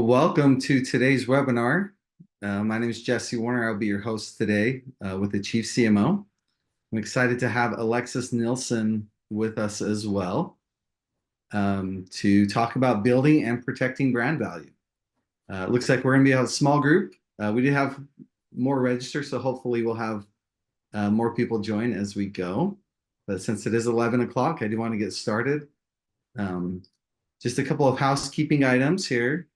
Well, welcome to today's webinar. My name is Jesse Warner. I'll be your host today with the Chief CMO. I'm excited to have Alexis Nilsson with us as well to talk about building and protecting brand value. It looks like we're going to be a small group. We did have more register, so hopefully we'll have more people join as we go. But since it is 11 o'clock, I do want to get started. Just a couple of housekeeping items here.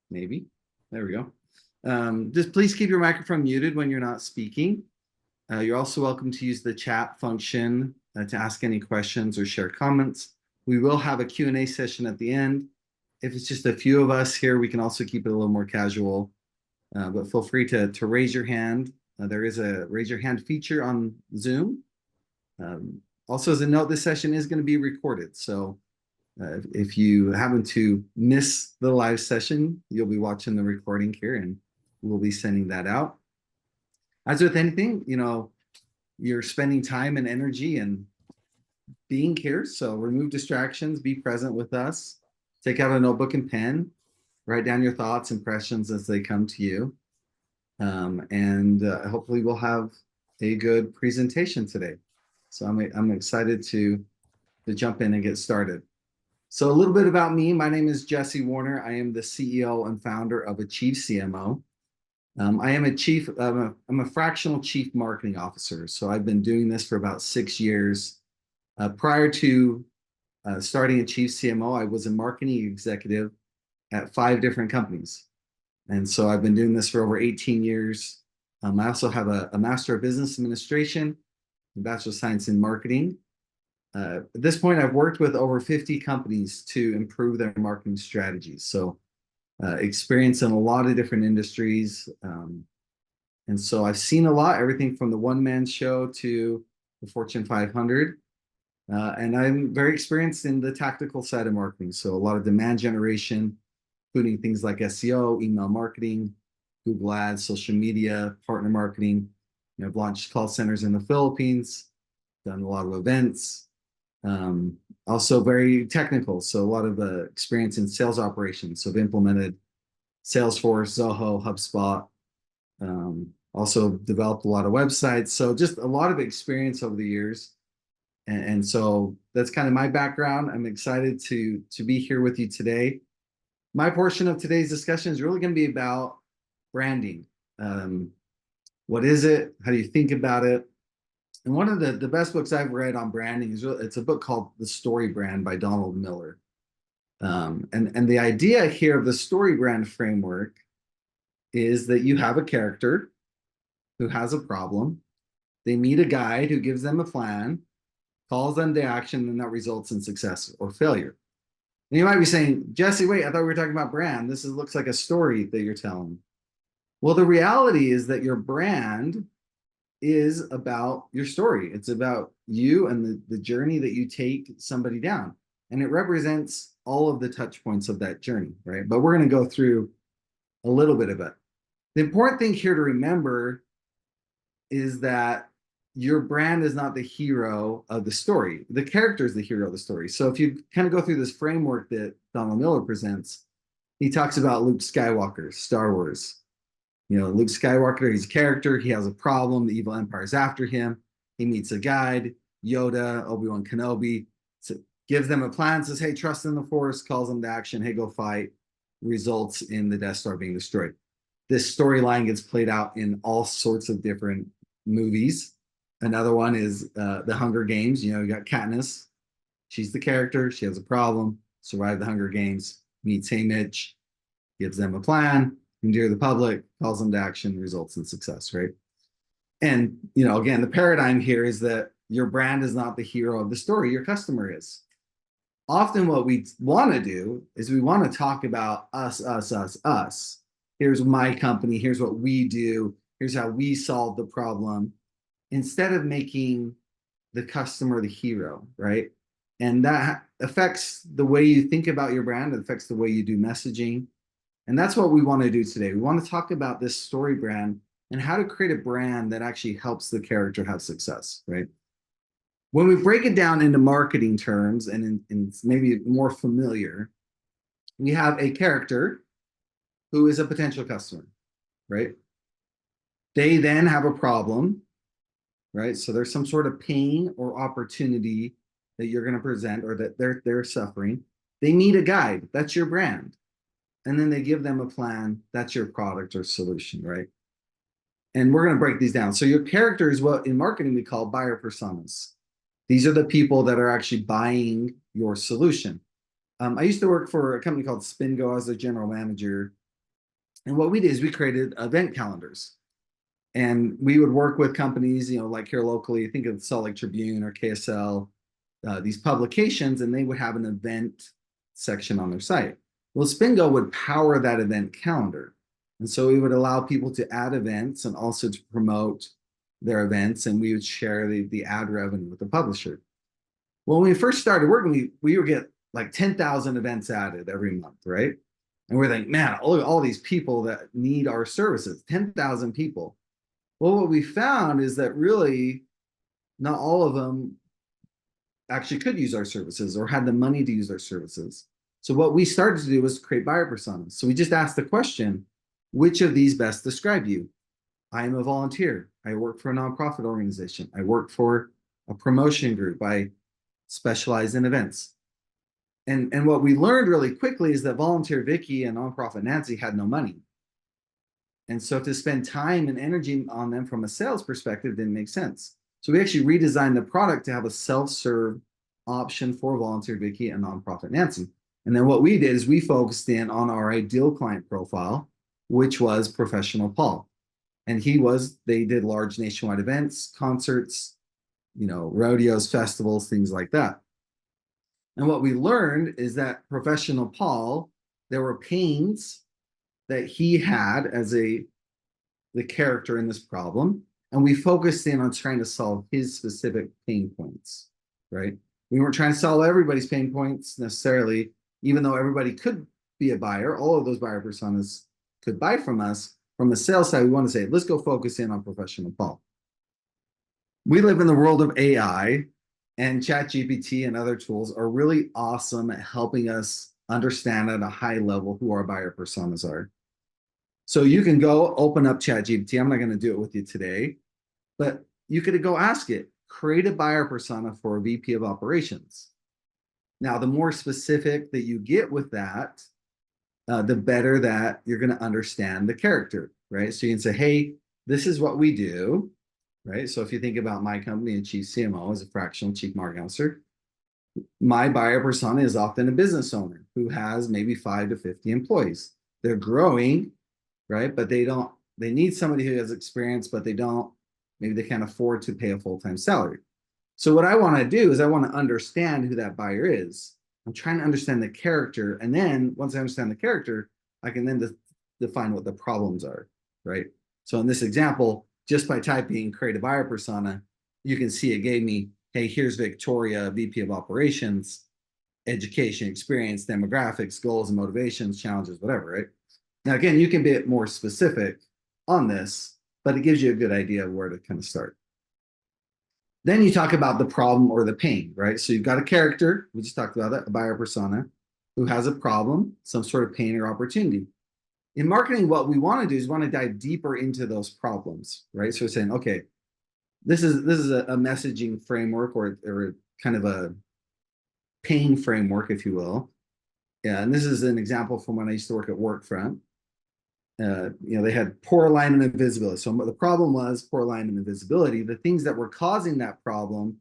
Maybe. There we go. Just please keep your microphone muted when you're not speaking. You're also welcome to use the chat function to ask any questions or share comments. We will have a Q&A session at the end. If it's just a few of us here, we can also keep it a little more casual. But feel free to raise your hand. There is a raise your hand feature on Zoom. Also, as a note, this session is going to be recorded. So if you happen to miss the live session, you'll be watching the recording here and we'll be sending that out. As with anything, you're spending time and energy and being here. So remove distractions, be present with us, take out a notebook and pen, write down your thoughts, impressions as they come to you. And hopefully we'll have a good presentation today. So I'm excited to jump in and get started. So a little bit about me. My name is Jesse Warner. I am the CEO and founder of Achieve CMO. I'm a fractional chief marketing officer. So I've been doing this for about 6 years. Prior to starting Achieve CMO, I was a marketing executive at 5 different companies. And so I've been doing this for over 18 years. I also have a Master of Business Administration, a Bachelor of Science in Marketing. At this point, I've worked with over 50 companies to improve their marketing strategies. So experience in a lot of different industries. And so I've seen a lot, everything from the one-man show to the Fortune 500. And I'm very experienced in the tactical side of marketing. So a lot of demand generation, including things like SEO, email marketing, Google Ads, social media, partner marketing. I've launched call centers in the Philippines, done a lot of events. Also very technical, so a lot of experience in sales operations. So I've implemented Salesforce, Zoho, HubSpot. Also developed a lot of websites. So just a lot of experience over the years. And so that's kind of my background. I'm excited to be here with you today. My portion of today's discussion is really going to be about branding. What is it? How do you think about it? And one of the best books I've read on branding it's a book called The Story Brand by Donald Miller. And the idea here of the story brand framework is that you have a character who has a problem. They meet a guide who gives them a plan, calls them to action, and that results in success or failure. And you might be saying, Jesse, wait, I thought we were talking about brand. This looks like a story that you're telling. Well, the reality is that your brand is about your story. It's about you and the journey that you take somebody down. And it represents all of the touch points of that journey, right? But we're going to go through a little bit of it. The important thing here to remember is that your brand is not the hero of the story. The character is the hero of the story. So if you kind of go through this framework that Donald Miller presents, he talks about Luke Skywalker, Star Wars. Luke Skywalker, he's a character. He has a problem. The evil empire is after him. He meets a guide, Yoda, Obi-Wan Kenobi, gives them a plan, says, hey, trust in the Force, calls them to action. Hey, go fight. Results in the Death Star being destroyed. This storyline gets played out in all sorts of different movies. Another one is The Hunger Games. You got Katniss. She's the character. She has a problem. Survived the Hunger Games. Meets Haymitch. Gives them a plan. Endear the public, calls them to action, results in success, right? And, again, the paradigm here is that your brand is not the hero of the story, your customer is. Often what we want to do is we want to talk about us, us, us, us. Here's my company, here's what we do, here's how we solve the problem, instead of making the customer the hero, right? And that affects the way you think about your brand, it affects the way you do messaging. And that's what we want to do today. We want to talk about this story brand and how to create a brand that actually helps the character have success, right? When we break it down into marketing terms and in maybe more familiar, we have a character who is a potential customer, right? They then have a problem, right? So there's some sort of pain or opportunity that you're going to present or that they're suffering. They need a guide. That's your brand. And then they give them a plan. That's your product or solution, right? And we're going to break these down. So your character is what in marketing we call buyer personas. These are the people that are actually buying your solution. I used to work for a company called Spingo as a general manager. And what we did is we created event calendars. And we would work with companies, like here locally, think of Salt Lake Tribune or KSL, these publications, and they would have an event section on their site. Well, Spingo would power that event calendar. And so we would allow people to add events and also to promote their events, and we would share the ad revenue with the publisher. Well, when we first started working, we would get like 10,000 events added every month, right? And we're like, man, all these people that need our services, 10,000 people. Well, what we found is that really not all of them actually could use our services or had the money to use our services. So what we started to do was create buyer personas. So we just asked the question, which of these best describe you? I am a volunteer. I work for a nonprofit organization. I work for a promotion group. I specialize in events. And what we learned really quickly is that volunteer Vicky and nonprofit Nancy had no money. And so to spend time and energy on them from a sales perspective didn't make sense. So we actually redesigned the product to have a self-serve option for volunteer Vicky and nonprofit Nancy. And then what we did is we focused in on our ideal client profile, which was professional Paul. And they did large nationwide events, concerts, rodeos, festivals, things like that. And what we learned is that professional Paul, there were pains that he had as the character in this problem, and we focused in on trying to solve his specific pain points, right? We weren't trying to solve everybody's pain points necessarily, even though everybody could be a buyer. All of those buyer personas could buy from us. From the sales side, we want to say, let's go focus in on professional Paul. We live in the world of AI, and ChatGPT and other tools are really awesome at helping us understand at a high level who our buyer personas are. So you can go open up ChatGPT. I'm not going to do it with you today, but you could go ask it, create a buyer persona for a VP of operations. Now, the more specific that you get with that, the better that you're going to understand the character, right? So you can say, hey, this is what we do, right? So if you think about my company and chief CMO as a fractional chief marketing officer, my buyer persona is often a business owner who has maybe 5 to 50 employees. They're growing, right? But they need somebody who has experience, but maybe they can't afford to pay a full-time salary. So what I want to do is I want to understand who that buyer is. I'm trying to understand the character. And then once I understand the character, I can then define what the problems are, right? So in this example, just by typing create a buyer persona, you can see it gave me, hey, here's Victoria, VP of operations, education, experience, demographics, goals and motivations, challenges, whatever, right? Now, again, you can be more specific on this, but it gives you a good idea of where to kind of start. Then you talk about the problem or the pain, right? So you've got a character, we just talked about that, a buyer persona, who has a problem, some sort of pain or opportunity. In marketing, what we want to do is we want to dive deeper into those problems, right? So we're saying, okay, this is a messaging framework or kind of a pain framework, if you will. Yeah, and this is an example from when I used to work at Workfront. They had poor alignment and visibility. So the problem was poor alignment and visibility. The things that were causing that problem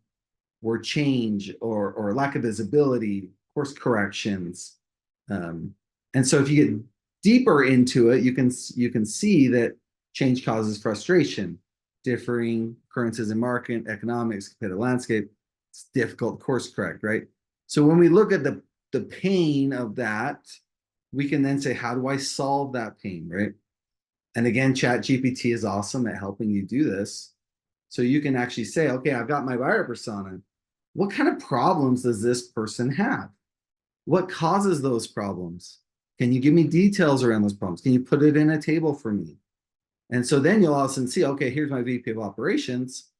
were change or lack of visibility, course corrections. And so if you get deeper into it, you can see that change causes frustration, differing occurrences in market, economics, competitive landscape. It's difficult to course correct, right? So when we look at the pain of that, we can then say, how do I solve that pain, right? And again, ChatGPT is awesome at helping you do this. So you can actually say, okay, I've got my buyer persona. What kind of problems does this person have? What causes those problems? Can you give me details around those problems? Can you put it in a table for me? And so then you'll all of a sudden see, okay, here's my VP of operations.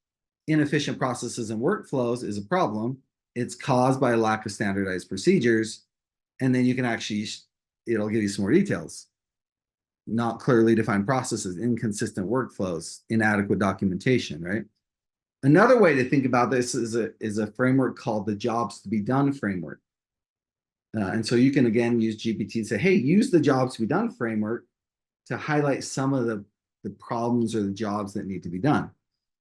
inefficient processes and workflows is a problem. It's caused by a lack of standardized procedures. And then you can actually, it'll give you some more details. Not clearly defined processes, inconsistent workflows, inadequate documentation, right? Another way to think about this is a framework called the jobs to be done framework. And so you can, again, use GPT to say, hey, use the jobs to be done framework to highlight some of the problems or the jobs that need to be done.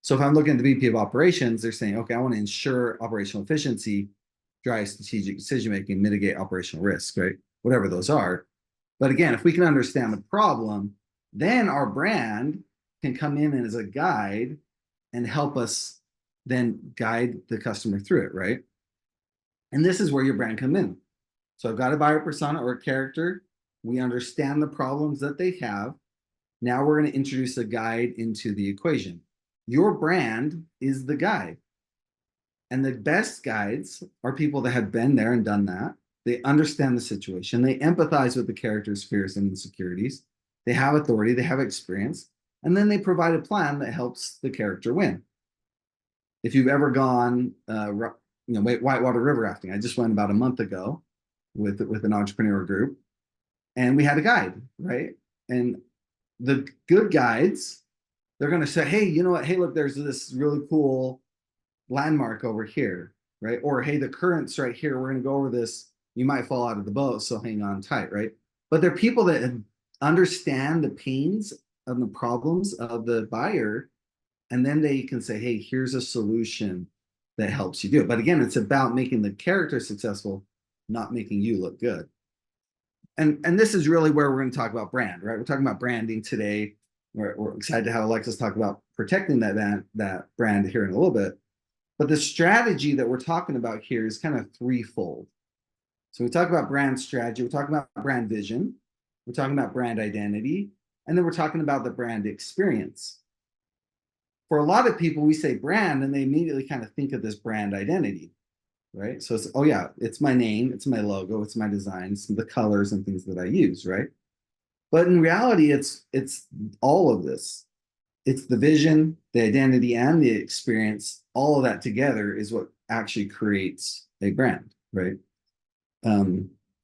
So if I'm looking at the VP of operations, they're saying, okay, I want to ensure operational efficiency, drive strategic decision-making, mitigate operational risk, right? Whatever those are. But again, if we can understand the problem, then our brand can come in as a guide and help us then guide the customer through it, right? And this is where your brand come in. So I've got a buyer persona or a character. We understand the problems that they have. Now we're going to introduce a guide into the equation. Your brand is the guide. And the best guides are people that have been there and done that. They understand the situation. They empathize with the character's fears and insecurities. They have authority. They have experience. And then they provide a plan that helps the character win. If you've ever gone, whitewater river rafting, I just went about a month ago with an entrepreneur group, and we had a guide, right? And the good guides, they're going to say, hey, you know what? Hey, look, there's this really cool landmark over here, right? Or, hey, the current's right here. We're going to go over this. You might fall out of the boat, so hang on tight, right? But they're people that understand the pains and the problems of the buyer, and then they can say, hey, here's a solution that helps you do it. But again, it's about making the character successful, not making you look good. And this is really where we're going to talk about brand, right? We're talking about branding today. We're excited to have Alexis talk about protecting that brand here in a little bit. But the strategy that we're talking about here is kind of threefold. So we talk about brand strategy, we're talking about brand vision, we're talking about brand identity, and then we're talking about the brand experience. For a lot of people, we say brand, and they immediately kind of think of this brand identity, right? So it's, oh yeah, it's my name, it's my logo, it's my designs, the colors and things that I use, right? But in reality, it's all of this. It's the vision, the identity, and the experience. All of that together is what actually creates a brand, right?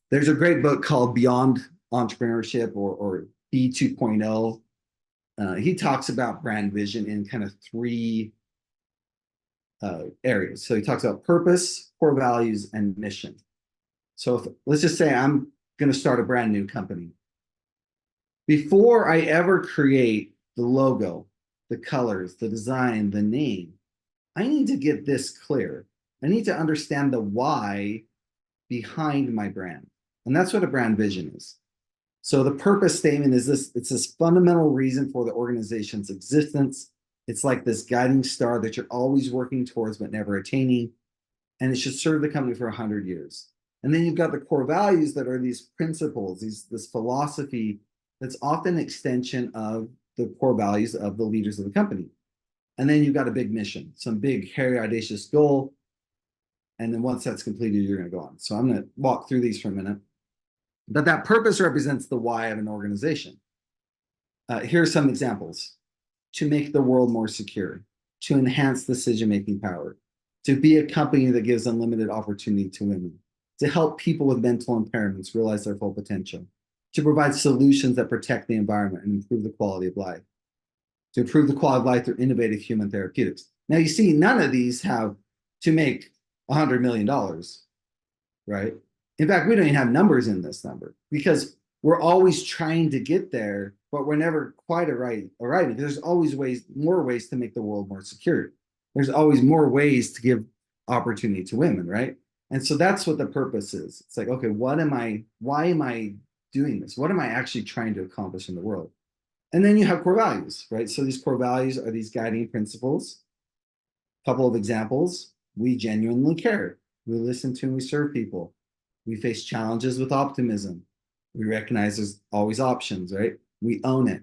There's a great book called Beyond Entrepreneurship or B 2.0. He talks about brand vision in kind of three areas. So he talks about purpose, core values, and mission. So let's just say I'm going to start a brand new company. Before I ever create the logo, the colors, the design, the name, I need to get this clear. I need to understand the why behind my brand. And that's what a brand vision is. So the purpose statement is this, it's this fundamental reason for the organization's existence. It's like this guiding star that you're always working towards but never attaining. And it should serve the company for 100 years. And then you've got the core values that are these principles, this philosophy that's often an extension of the core values of the leaders of the company. And then you've got a big mission, some big, hairy, audacious goal. And then once that's completed, you're going to go on. So I'm going to walk through these for a minute. But that purpose represents the why of an organization. Here are some examples. To make the world more secure, to enhance decision-making power, to be a company that gives unlimited opportunity to women, to help people with mental impairments realize their full potential, to provide solutions that protect the environment and improve the quality of life, to improve the quality of life through innovative human therapeutics. Now, you see, none of these have to make $100 million, right? In fact, we don't even have numbers in this number because we're always trying to get there, but we're never quite arriving. There's always more ways to make the world more secure. There's always more ways to give opportunity to women, right? And so that's what the purpose is. It's like, okay, why am I doing this? What am I actually trying to accomplish in the world? And then you have core values, right? So these core values are these guiding principles. A couple of examples: we genuinely care. We listen to and we serve people. We face challenges with optimism. We recognize there's always options, right? We own it.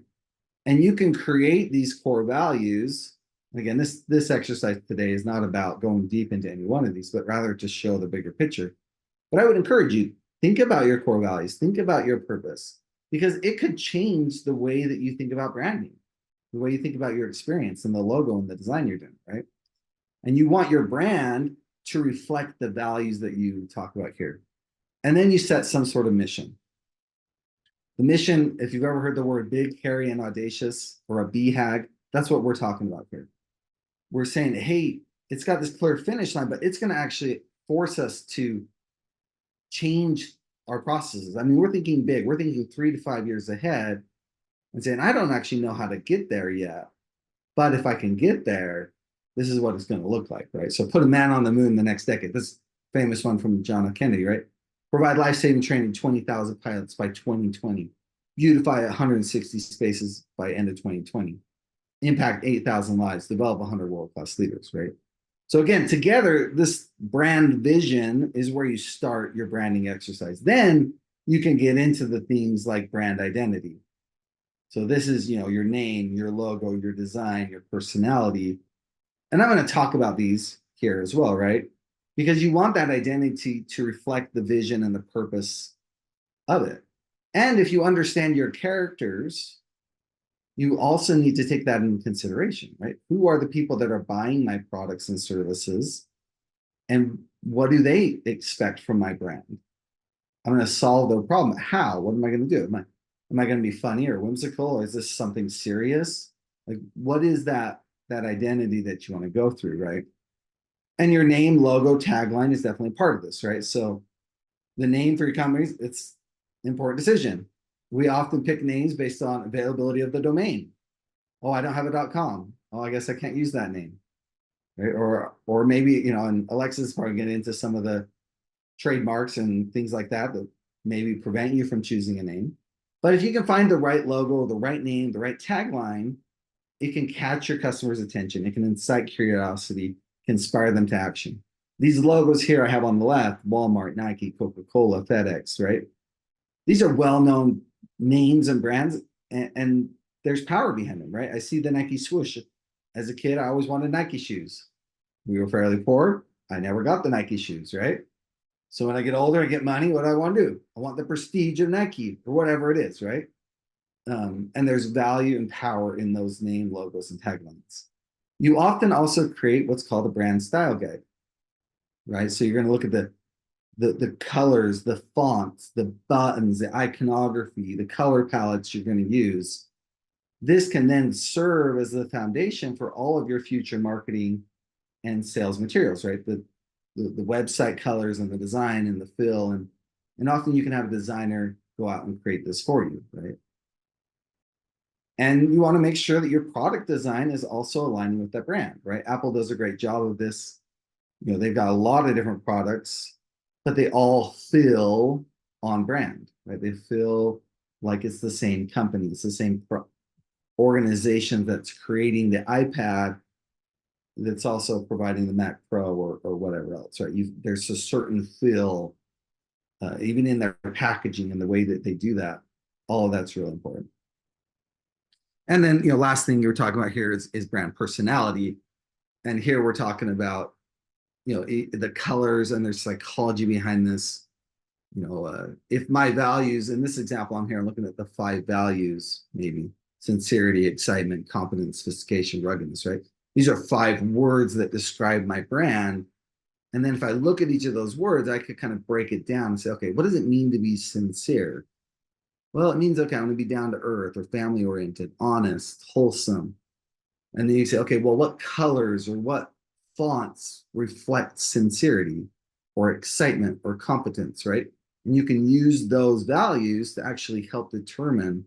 And you can create these core values. Again, this exercise today is not about going deep into any one of these, but rather to show the bigger picture. But I would encourage you, think about your core values, think about your purpose, because it could change the way that you think about branding, the way you think about your experience and the logo and the design you're doing, right? And you want your brand to reflect the values that you talk about here. And then you set some sort of mission. The mission, if you've ever heard the word big, hairy, and audacious, or a BHAG, that's what we're talking about here. We're saying, hey, it's got this clear finish line, but it's going to actually force us to change our processes. I mean, we're thinking big. We're thinking 3 to 5 years ahead and saying, I don't actually know how to get there yet. But if I can get there, this is what it's going to look like, right? So put a man on the moon the next decade. This famous one from John F. Kennedy, right? Provide life-saving training 20,000 pilots by 2020. Beautify 160 spaces by end of 2020. Impact 8,000 lives. Develop 100 world-class leaders, right? So again, together, this brand vision is where you start your branding exercise. Then you can get into the things like brand identity. So this is, your name, your logo, your design, your personality. And I'm going to talk about these here as well, right? Because you want that identity to reflect the vision and the purpose of it. And if you understand your characters, you also need to take that into consideration, right? Who are the people that are buying my products and services? And what do they expect from my brand? I'm going to solve their problem. How? What am I going to do? Am I going to be funny or whimsical? Or is this something serious? Like, what is that identity that you want to go through, right? And your name, logo, tagline is definitely part of this, right? So the name for your companies, it's an important decision. We often pick names based on availability of the domain. Oh, I don't have a .com. Oh, I guess I can't use that name, right? Or maybe, and Alexis is probably getting into some of the trademarks and things like that maybe prevent you from choosing a name. But if you can find the right logo, the right name, the right tagline, it can catch your customers' attention. It can incite curiosity, can inspire them to action. These logos here I have on the left, Walmart, Nike, Coca-Cola, FedEx, right? These are well-known names and brands, and there's power behind them, right? I see the Nike swoosh. As a kid, I always wanted Nike shoes. We were fairly poor. I never got the Nike shoes, right? So when I get older, I get money. What do I want to do? I want the prestige of Nike or whatever it is, right? And there's value and power in those name logos and taglines. You often also create what's called a brand style guide, right? So you're going to look at the colors, the fonts, the buttons, the iconography, the color palettes you're going to use. This can then serve as the foundation for all of your future marketing and sales materials, right? The website colors and the design and the fill, and often you can have a designer go out and create this for you, right? And you want to make sure that your product design is also aligning with that brand, right? Apple does a great job of this. They've got a lot of different products, but they all feel on brand, right? They feel like it's the same company, it's the same organization that's creating the iPad that's also providing the Mac Pro or whatever else, right? There's a certain feel, even in their packaging and the way that they do that. All of that's really important. And then, last thing you're talking about here is brand personality. And here we're talking about, the colors and there's psychology behind this. If my values, in this example, I'm here, I'm looking at the 5 values, maybe sincerity, excitement, competence, sophistication, ruggedness, right? These are 5 words that describe my brand. And then if I look at each of those words, I could kind of break it down and say, okay, what does it mean to be sincere? Well, it means, okay, I'm going to be down to earth or family oriented, honest, wholesome. And then you say, okay, well, what colors or what fonts reflect sincerity or excitement or competence, right? And you can use those values to actually help determine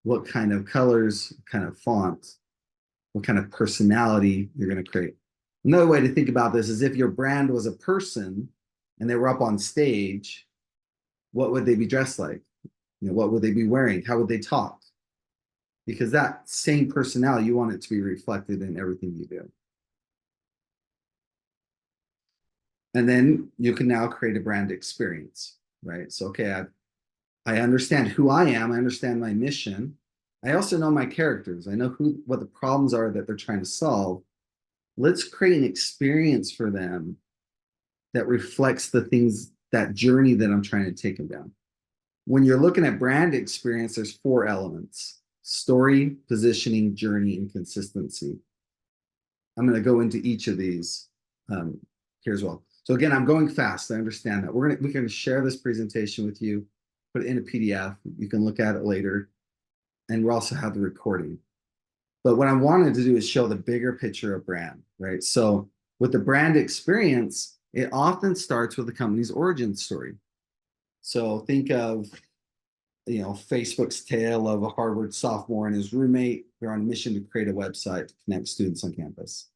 what kind of colors, kind of fonts, what kind of personality you're going to create. Another way to think about this is if your brand was a person and they were up on stage, what would they be dressed like? What would they be wearing? How would they talk? Because that same personality, you want it to be reflected in everything you do. And then you can now create a brand experience, right? So, okay, I understand who I am. I understand my mission. I also know my characters. I know what the problems are that they're trying to solve. Let's create an experience for them that reflects the things, that journey that I'm trying to take them down. When you're looking at brand experience, there's 4 elements: story, positioning, journey, and consistency. I'm going to go into each of these here as well. So again, I'm going fast. I understand that. We're going to share this presentation with you, put it in a PDF. You can look at it later. And we also have the recording. But what I wanted to do is show the bigger picture of brand, right? So with the brand experience, it often starts with the company's origin story. So think of, Facebook's tale of a Harvard sophomore and his roommate. They're on a mission to create a website to connect students on campus.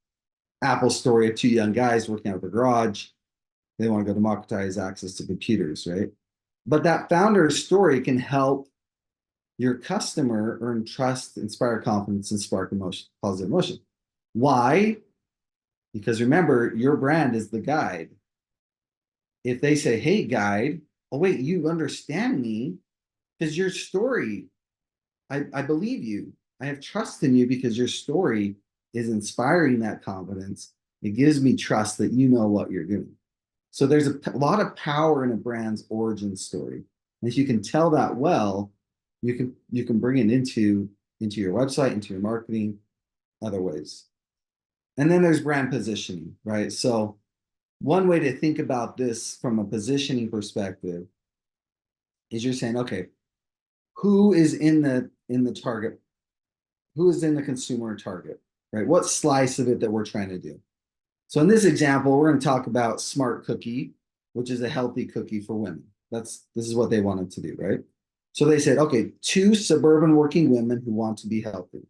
Apple's story of two young guys working out of a garage. They want to go democratize access to computers, right? But that founder's story can help your customer earn trust, inspire confidence, and spark emotion, positive emotion. Why? Because remember, your brand is the guide. If they say, hey, guide, oh, wait, you understand me because your story, I believe you. I have trust in you because your story is inspiring that confidence. It gives me trust that you know what you're doing. So there's a lot of power in a brand's origin story. And if you can tell that well, you can bring it into your website, into your marketing, other ways. And then there's brand positioning, right? So one way to think about this from a positioning perspective is you're saying, okay, who is in the target? Who is in the consumer target, right? What slice of it that we're trying to do? So in this example, we're going to talk about Smart Cookie, which is a healthy cookie for women. This is what they wanted to do, right? So they said, okay, 2 suburban working women who want to be healthy.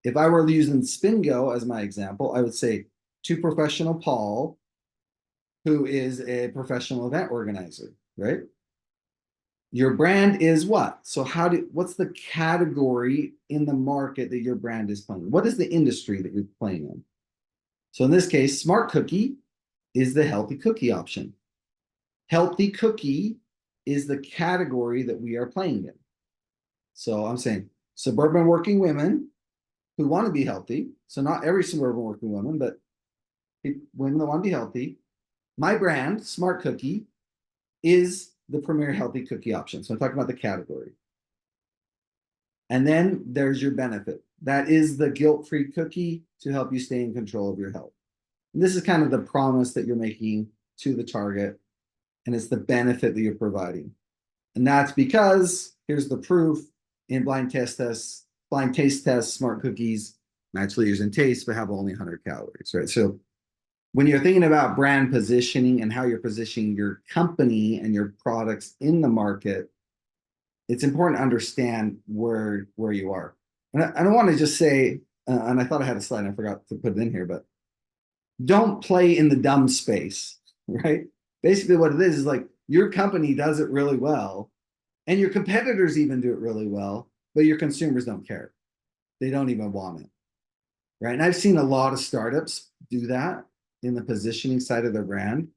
If I were using Spingo as my example, I would say 2 professional Paul, who is a professional event organizer, right? Your brand is what? So what's the category in the market that your brand is playing? What is the industry that you're playing in? So in this case, Smart Cookie is the healthy cookie option. Healthy cookie is the category that we are playing in. So I'm saying suburban working women who want to be healthy. So not every suburban working woman, but women that want to be healthy. My brand, Smart Cookie, is the premier healthy cookie option. So I'm talking about the category. And then there's your benefit. That is the guilt-free cookie to help you stay in control of your health. And this is kind of the promise that you're making to the target, and it's the benefit that you're providing. And that's because, here's the proof, in blind taste tests, Smart Cookies match leaders in taste, but have only 100 calories, right? So when you're thinking about brand positioning and how you're positioning your company and your products in the market, it's important to understand where you are. And I don't want to just say, and I thought I had a slide, and I forgot to put it in here, but don't play in the dumb space, right? Basically what it is like your company does it really well, and your competitors even do it really well, but your consumers don't care. They don't even want it, right? And I've seen a lot of startups do that in the positioning side of their brand,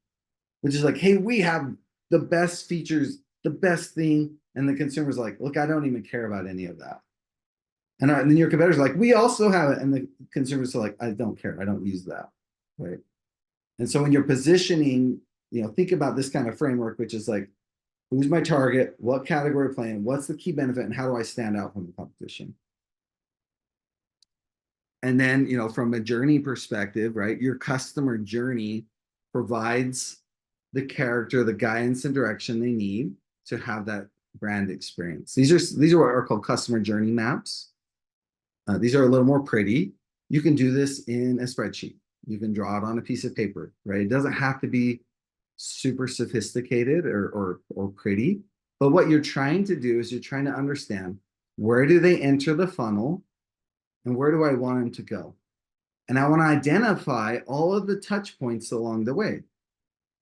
which is like, hey, we have the best features, the best thing, and the consumer's like, look, I don't even care about any of that. And then your competitors are like, we also have it, and the consumers are like, I don't care, I don't use that, right? And so when you're positioning, think about this kind of framework, which is like, who's my target, what category playing, what's the key benefit, and how do I stand out from the competition? And then, from a journey perspective, right, your customer journey provides the character, the guidance and direction they need to have that brand experience. These are what are called customer journey maps. These are a little more pretty. You can do this in a spreadsheet. You can draw it on a piece of paper, right? It doesn't have to be super sophisticated or pretty. But what you're trying to do is you're trying to understand, where do they enter the funnel and where do I want them to go? And I want to identify all of the touch points along the way,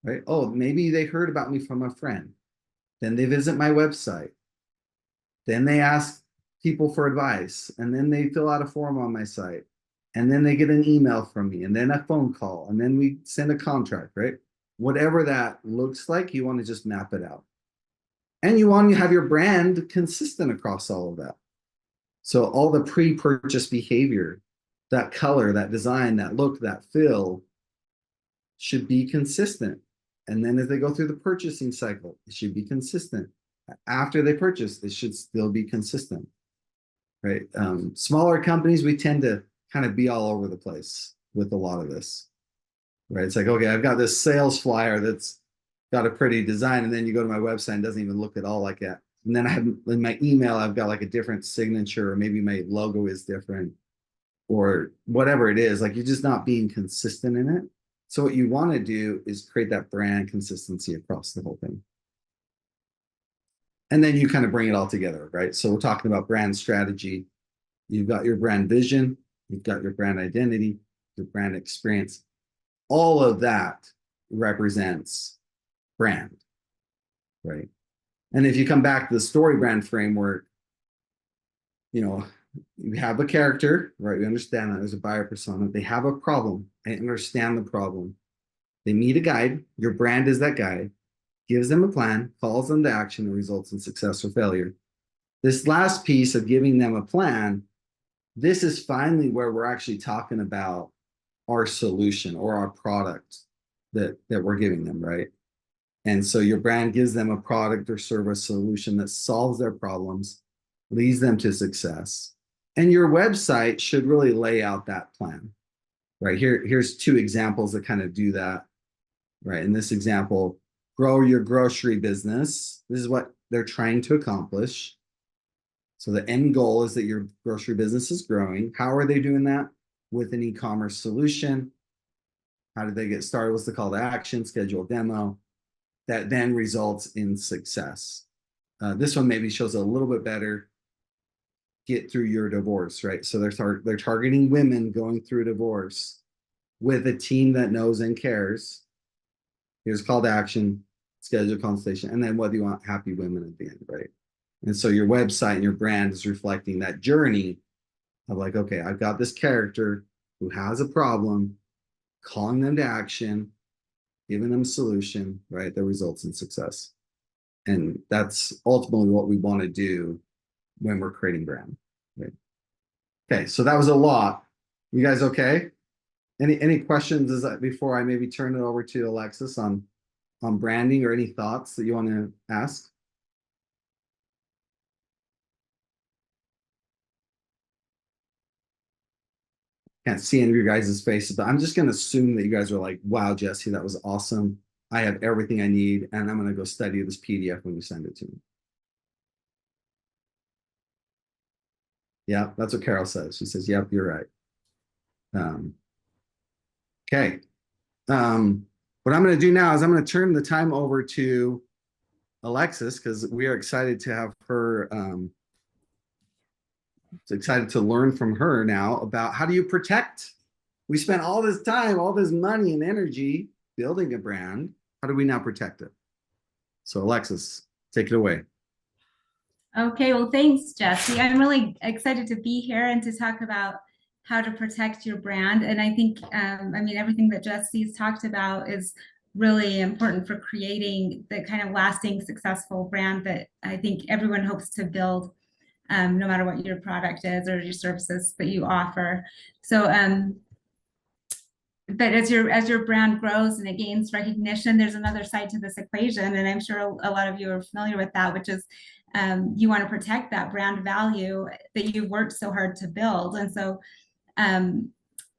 right? Oh, maybe they heard about me from a friend. Then they visit my website. Then they ask people for advice. And then they fill out a form on my site. And then they get an email from me, and then a phone call, and then we send a contract, right? Whatever that looks like, you want to just map it out. And you want to have your brand consistent across all of that. So all the pre-purchase behavior, that color, that design, that look, that feel should be consistent. And then as they go through the purchasing cycle, it should be consistent. After they purchase, it should still be consistent, right? Smaller companies, we tend to kind of be all over the place. with a lot of this, right? It's like, okay, I've got this sales flyer that's got a pretty design, and then you go to my website and it doesn't even look at all like that. And then I have in my email, I've got like a different signature, or maybe my logo is different, or whatever it is. Like, you're just not being consistent in it. So what you want to do is create that brand consistency across the whole thing. And then you kind of bring it all together, right? So we're talking about brand strategy. You've got your brand vision, you've got your brand identity, your brand experience. All of that represents brand, right? And if you come back to the story brand framework, you know, you have a character, right? We understand that there's a buyer persona. They have a problem. I understand the problem. They need a guide. Your brand is that guide. Gives them a plan, calls them to action, and results in success or failure. This last piece of giving them a plan, this is finally where we're actually talking about our solution or our product that we're giving them, right? And so your brand gives them a product or service solution that solves their problems, leads them to success. And your website should really lay out that plan, right? Here's two examples that kind of do that, right? In this example, grow your grocery business. This is what they're trying to accomplish. So the end goal is that your grocery business is growing. How are they doing that? With an e-commerce solution. How did they get started? What's the call to action? Schedule a demo. That then results in success. This one maybe shows a little bit better. Get through your divorce, right? So they're targeting women going through a divorce with a team that knows and cares. Here's call to action, schedule a consultation, and then what do you want? Happy women at the end, right? And so your website and your brand is reflecting that journey of like, okay, I've got this character who has a problem, calling them to action, giving them a solution, right? That results in success. And that's ultimately what we want to do when we're creating brand, right? Okay, so that was a lot. You guys okay? Any questions before I maybe turn it over to Alexis on branding, or any thoughts that you want to ask? Can't see any of your guys' faces, but I'm just going to assume that you guys are like, wow, Jesse, that was awesome. I have everything I need, and I'm going to go study this PDF when you send it to me. Yeah, that's what Carol says. She says, yep, you're right. Okay. What I'm going to do now is I'm going to turn the time over to Alexis, because we are excited to have her. Excited to learn from her now about how do you protect. We spent all this time, all this money and energy building a brand. How do we now protect it? So Alexis, take it away. Okay, well, thanks, Jesse. I'm really excited to be here and to talk about how to protect your brand. And I think, I mean, everything that Jesse's talked about is really important for creating the kind of lasting, successful brand that I think everyone hopes to build, no matter what your product is or your services that you offer. So, but as your brand grows and it gains recognition, there's another side to this equation, and I'm sure a lot of you are familiar with that, which is you want to protect that brand value that you've worked so hard to build. And so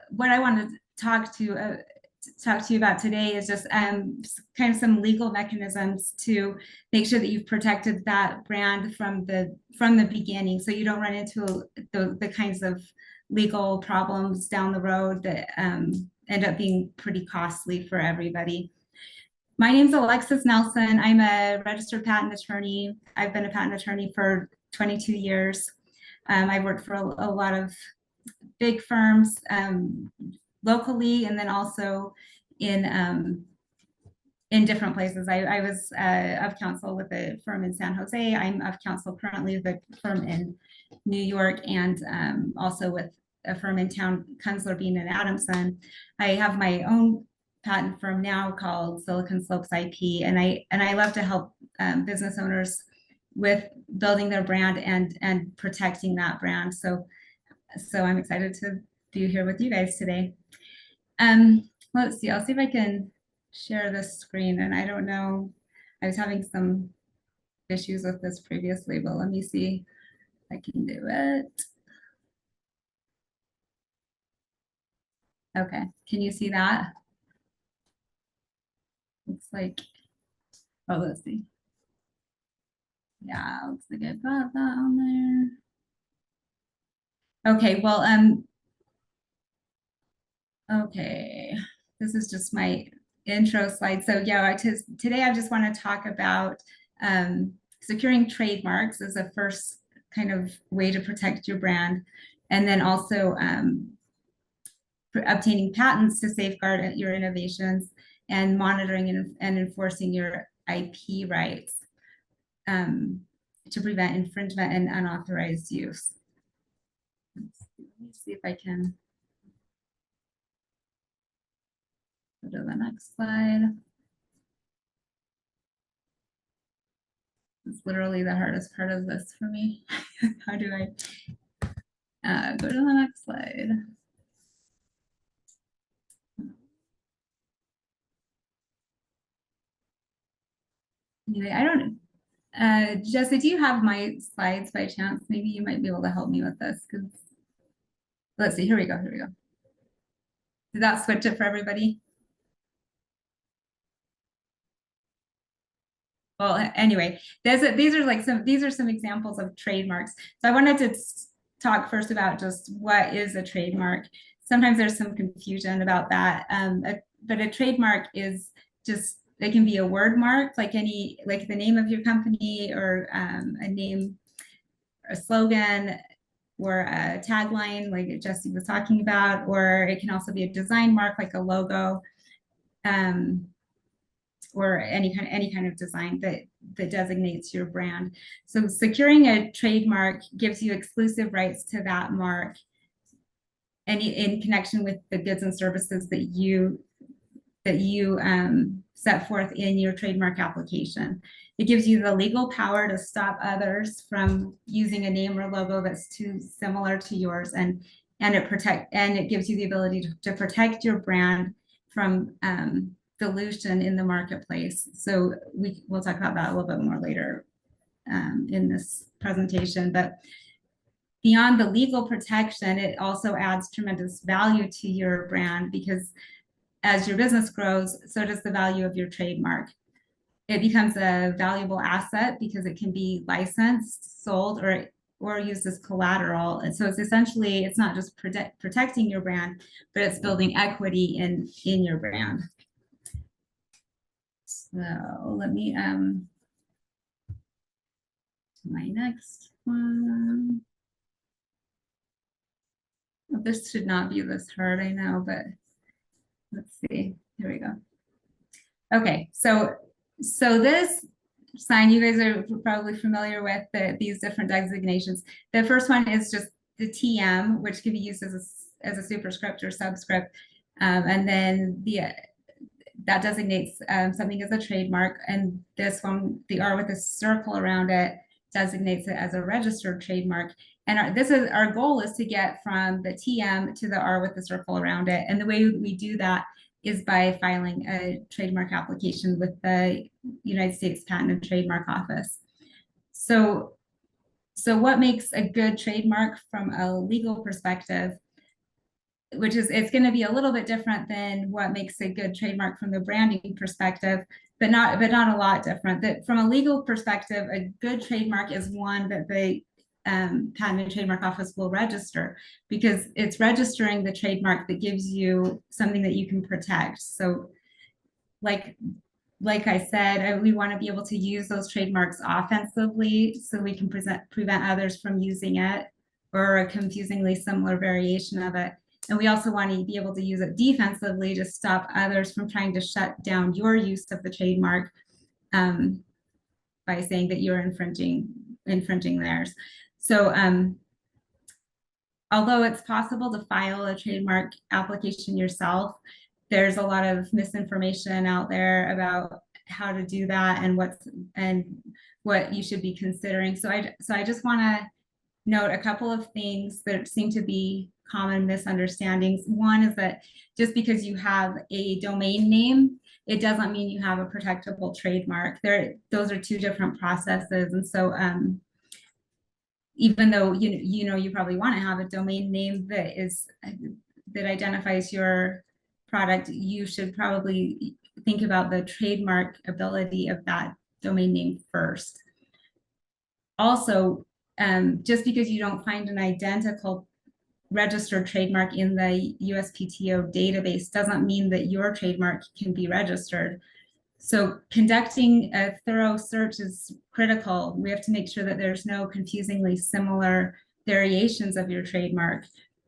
what I want to talk to you about today is just kind of some legal mechanisms to make sure that you've protected that brand from the beginning, so you don't run into the kinds of legal problems down the road that end up being pretty costly for everybody. My name's Alexis Nelson. I'm a registered patent attorney. I've been a patent attorney for 22 years. I've worked for a lot of big firms locally, and then also in different places. I was of counsel with a firm in San Jose. I'm of counsel currently with a firm in New York, and also with a firm in town, Kunzler, Bean and Adamson. I have my own patent firm now called Silicon Slopes IP, and I love to help business owners with building their brand and protecting that brand. So I'm excited to be here with you guys today. Let's see, I'll see if I can share this screen, and I don't know, I was having some issues with this previously, but let me see if I can do it. Okay, can you see that? Looks like, oh, let's see. Yeah, looks like I've got that on there. Okay, well, okay, this is just my intro slide. So yeah, today I just want to talk about securing trademarks as a first kind of way to protect your brand, and then also obtaining patents to safeguard your innovations, and monitoring and enforcing your IP rights to prevent infringement and unauthorized use. Let me see if I can go to the next slide. It's literally the hardest part of this for me. How do I go to the next slide? Anyway, I don't, Jesse, do you have my slides by chance? Maybe you might be able to help me with this, because let's see, here we go, here we go. Did that switch it for everybody? Well, anyway, these are some examples of trademarks. So I wanted to talk first about just what is a trademark. Sometimes there's some confusion about that, but a trademark is just, it can be a word mark, like the name of your company, or a name, a slogan, or a tagline, like Jesse was talking about, or it can also be a design mark, like a logo. Or any kind of design that designates your brand. So securing a trademark gives you exclusive rights to that mark, and in connection with the goods and services that you set forth in your trademark application. It gives you the legal power to stop others from using a name or logo that's too similar to yours, and it gives you the ability to protect your brand from dilution in the marketplace. So we'll talk about that a little bit more later in this presentation. But beyond the legal protection, it also adds tremendous value to your brand, because as your business grows, so does the value of your trademark. It becomes a valuable asset because it can be licensed, sold, or used as collateral. And so it's essentially, it's not just protecting your brand, but it's building equity in your brand. So let me my next one. Well, this should not be this hard, I know, but let's see. Here we go. Okay, so this sign, you guys are probably familiar with these different designations. The first one is just the TM, which can be used as a superscript or subscript, and then that designates something as a trademark, and this one, the R with a circle around it, designates it as a registered trademark. And our goal is to get from the TM to the R with the circle around it. And the way we do that is by filing a trademark application with the United States Patent and Trademark Office. So what makes a good trademark from a legal perspective, which is, it's going to be a little bit different than what makes a good trademark from the branding perspective, but not a lot different. That from a legal perspective, a good trademark is one that the Patent and Trademark Office will register, because it's registering the trademark that gives you something that you can protect. So like I said, we want to be able to use those trademarks offensively, so we can prevent others from using it, or a confusingly similar variation of it. And we also want to be able to use it defensively to stop others from trying to shut down your use of the trademark by saying that you're infringing theirs. So although it's possible to file a trademark application yourself, there's a lot of misinformation out there about how to do that and what you should be considering. So I just want to note a couple of things that seem to be common misunderstandings. One is that just because you have a domain name, it doesn't mean you have a protectable trademark. Those are two different processes. And so even though you probably want to have a domain name that that identifies your product, you should probably think about the trademark ability of that domain name first. Also, just because you don't find an identical registered trademark in the USPTO database doesn't mean that your trademark can be registered. So conducting a thorough search is critical. We have to make sure that there's no confusingly similar variations of your trademark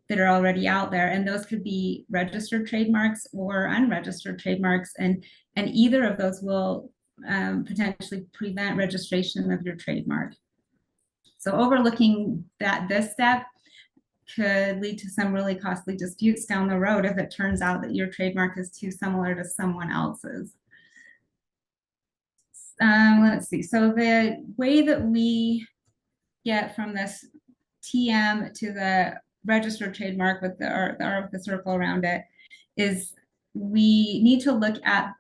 that are already out there. And those could be registered trademarks or unregistered trademarks. And either of those will potentially prevent registration of your trademark. So overlooking this step could lead to some really costly disputes down the road if it turns out that your trademark is too similar to someone else's. Let's see. So the way that we get from this TM to the registered trademark with the R with the circle around it is we need to look at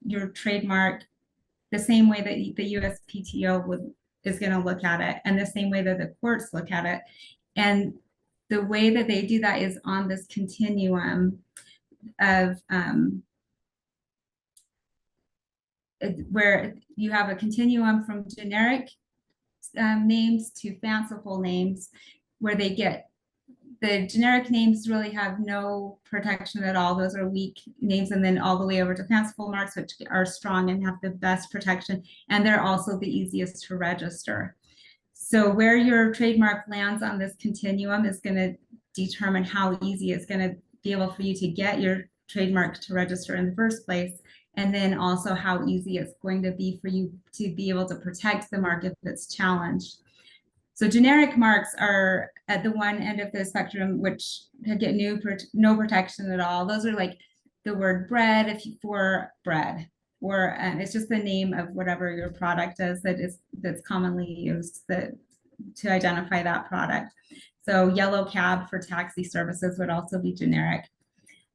your trademark the same way that the USPTO is going to look at it, and the same way that the courts look at it. And the way that they do that is on this continuum of where you have a continuum from generic names to fanciful names, where they get the generic names really have no protection at all. Those are weak names, and then all the way over to fanciful marks, which are strong and have the best protection, and they're also the easiest to register. So where your trademark lands on this continuum is going to determine how easy it's going to be able for you to get your trademark to register in the first place, and then also how easy it's going to be for you to be able to protect the mark if it's challenged. So generic marks are at the one end of the spectrum, which get no protection at all. Those are like the word bread for bread, or it's just the name of whatever your product is that's commonly used to identify that product. So yellow cab for taxi services would also be generic.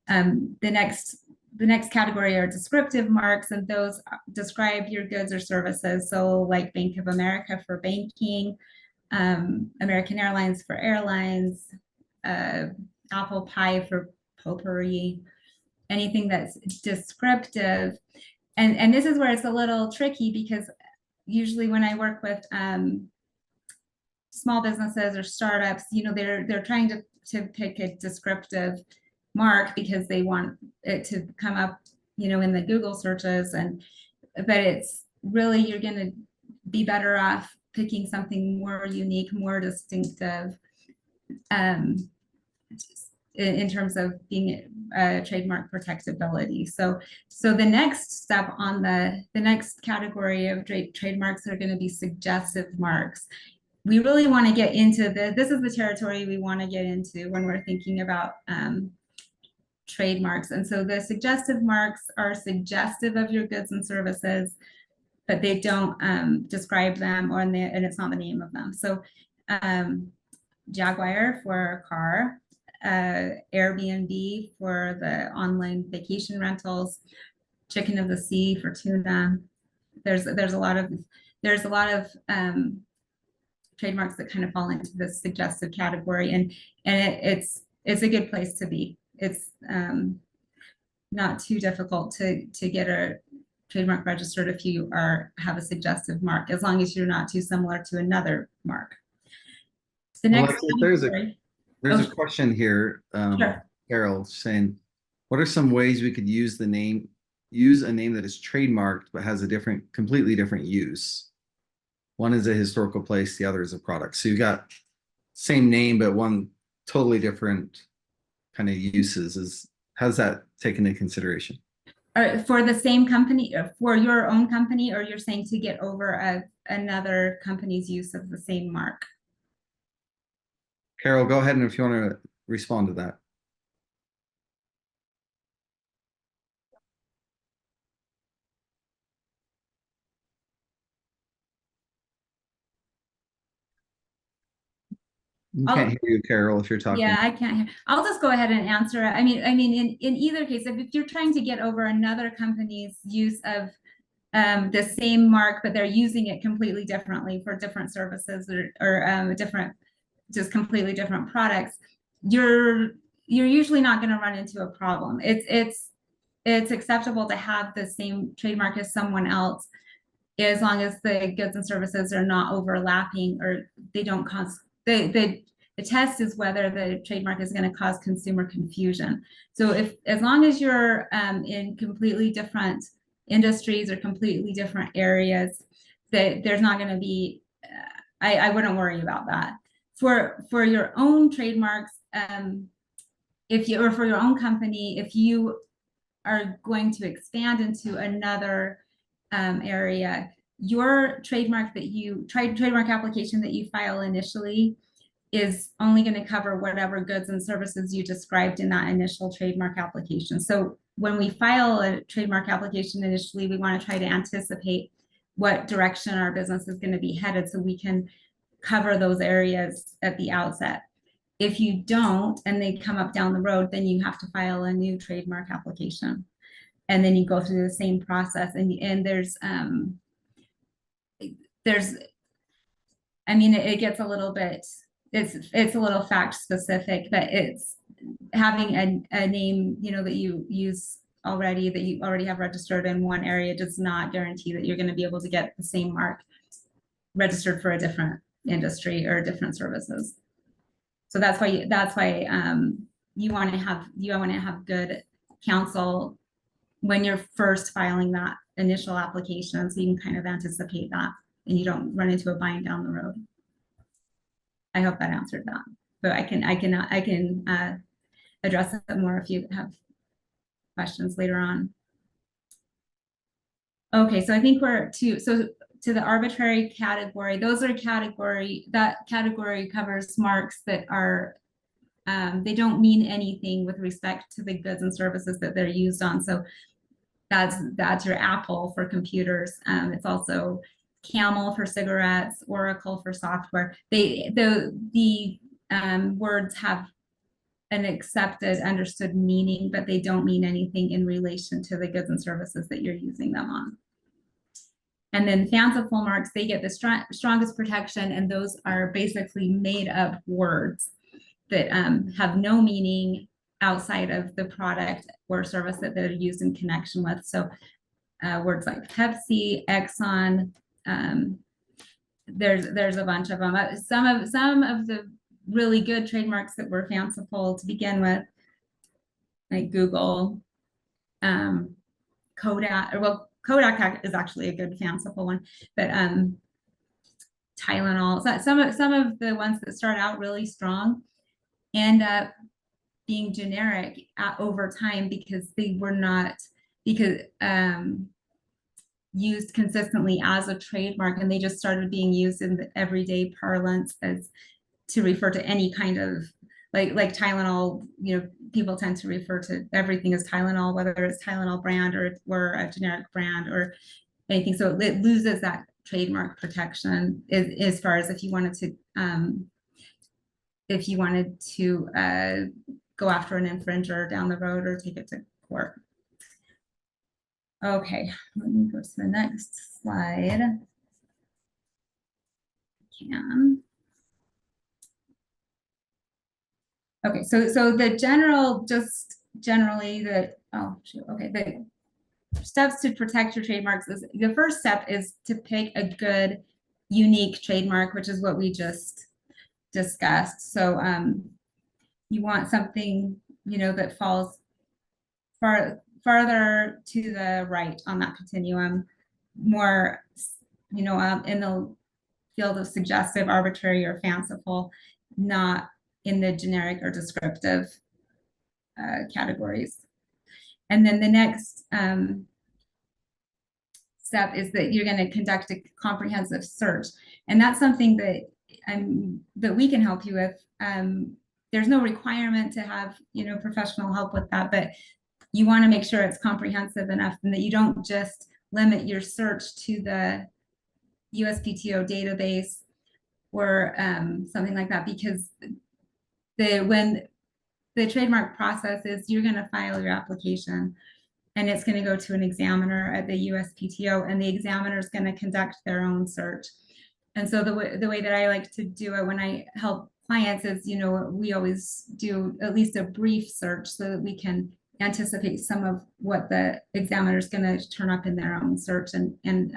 The next category are descriptive marks, and those describe your goods or services. So like Bank of America for banking, American Airlines for airlines, apple pie for potpourri, anything that's descriptive. And this is where it's a little tricky, because usually when I work with small businesses or startups, they're trying to pick a descriptive mark because they want it to come up, in the Google searches, but it's really, you're going to be better off picking something more unique, more distinctive, in terms of being trademark protectability. So the next step on the next category of trademarks are going to be suggestive marks. We really want to get into this is the territory we want to get into when we're thinking about trademarks. And so the suggestive marks are suggestive of your goods and services, but they don't describe them, and it's not the name of them. So Jaguar for a car, Airbnb for the online vacation rentals, Chicken of the Sea for tuna. There's a lot of trademarks that kind of fall into this suggestive category, and it's a good place to be. It's not too difficult to get a trademark registered if you have a suggestive mark, as long as you're not too similar to another mark. The next there's a question here. Sure. Carol saying, what are some ways we could use a name that is trademarked but has a completely different use? One is a historical place, the other is a product. So you've got same name, but one totally different kind of uses. How's that taken into consideration? For the same company, for your own company, or you're saying to get over another company's use of the same mark? Carol, go ahead, and if you want to respond to that. Can't hear you, Carol, if you're talking. Yeah, I can't hear. I'll just go ahead and answer it. I mean, in either case, if you're trying to get over another company's use of the same mark, but they're using it completely differently for different services or different, just completely different products, you're you're usually not going to run into a problem. It's acceptable to have the same trademark as someone else, as long as the goods and services are not overlapping or they don't cause the test is whether the trademark is going to cause consumer confusion. So if, as long as you're in completely different industries or completely different areas, that there's not going to be, I wouldn't worry about that. For your own trademarks, if you, or for your own company, if you are going to expand into another area, your trademark application that you file initially is only going to cover whatever goods and services you described in that initial trademark application. So when we file a trademark application initially, we want to try to anticipate what direction our business is going to be headed so we can cover those areas at the outset. If you don't, and they come up down the road, then you have to file a new trademark application. And then you go through the same process, and there's, I mean, it gets a little bit, it's a little fact specific, but it's having a name, you know, that you use already, that you already have registered in one area, does not guarantee that you're going to be able to get the same mark registered for a different industry or different services. So that's why you want to have good counsel when you're first filing that initial application, so you can kind of anticipate that and you don't run into a bind down the road. I hope that answered that, but I can address it more if you have questions later on. Okay, so I think we're to the arbitrary category. Those are that category covers marks that are they don't mean anything with respect to the goods and services that they're used on. So that's your Apple for computers. It's also Camel for cigarettes, Oracle for software. The words have an accepted, understood meaning, but they don't mean anything in relation to the goods and services that you're using them on. And then fanciful marks, they get the strongest protection, and those are basically made up words that have no meaning outside of the product or service that they're used in connection with. So words like Pepsi, Exxon, there's a bunch of them. Some of the really good trademarks that were fanciful to begin with, like Google, Kodak, well, Kodak is actually a good fanciful one, but Tylenol. So some of the ones that start out really strong end up being generic over time because they were not used consistently as a trademark, and they just started being used in the everyday parlance as to refer to any kind of like Tylenol. You know, people tend to refer to everything as Tylenol, whether it's Tylenol brand or a generic brand or anything. So it loses that trademark protection as far as if you wanted to go after an infringer down the road or take it to court. Okay, let me go to the next slide. Okay, so the the steps to protect your trademarks is, the first step is to pick a good, unique trademark, which is what we just discussed. So you want something, you know, that falls farther to the right on that continuum, more, you know, in the field of suggestive, arbitrary, or fanciful, not in the generic or descriptive categories. And then the next step is that you're going to conduct a comprehensive search, and that's something that we can help you with. There's no requirement to have, you know, professional help with that, but you want to make sure it's comprehensive enough and that you don't just limit your search to the USPTO database or something like that, because when the trademark process is, you're going to file your application and it's going to go to an examiner at the USPTO, and the examiner is going to conduct their own search. And so the way that I like to do it when I help clients is, we always do at least a brief search so that we can anticipate some of what the examiner is going to turn up in their own search and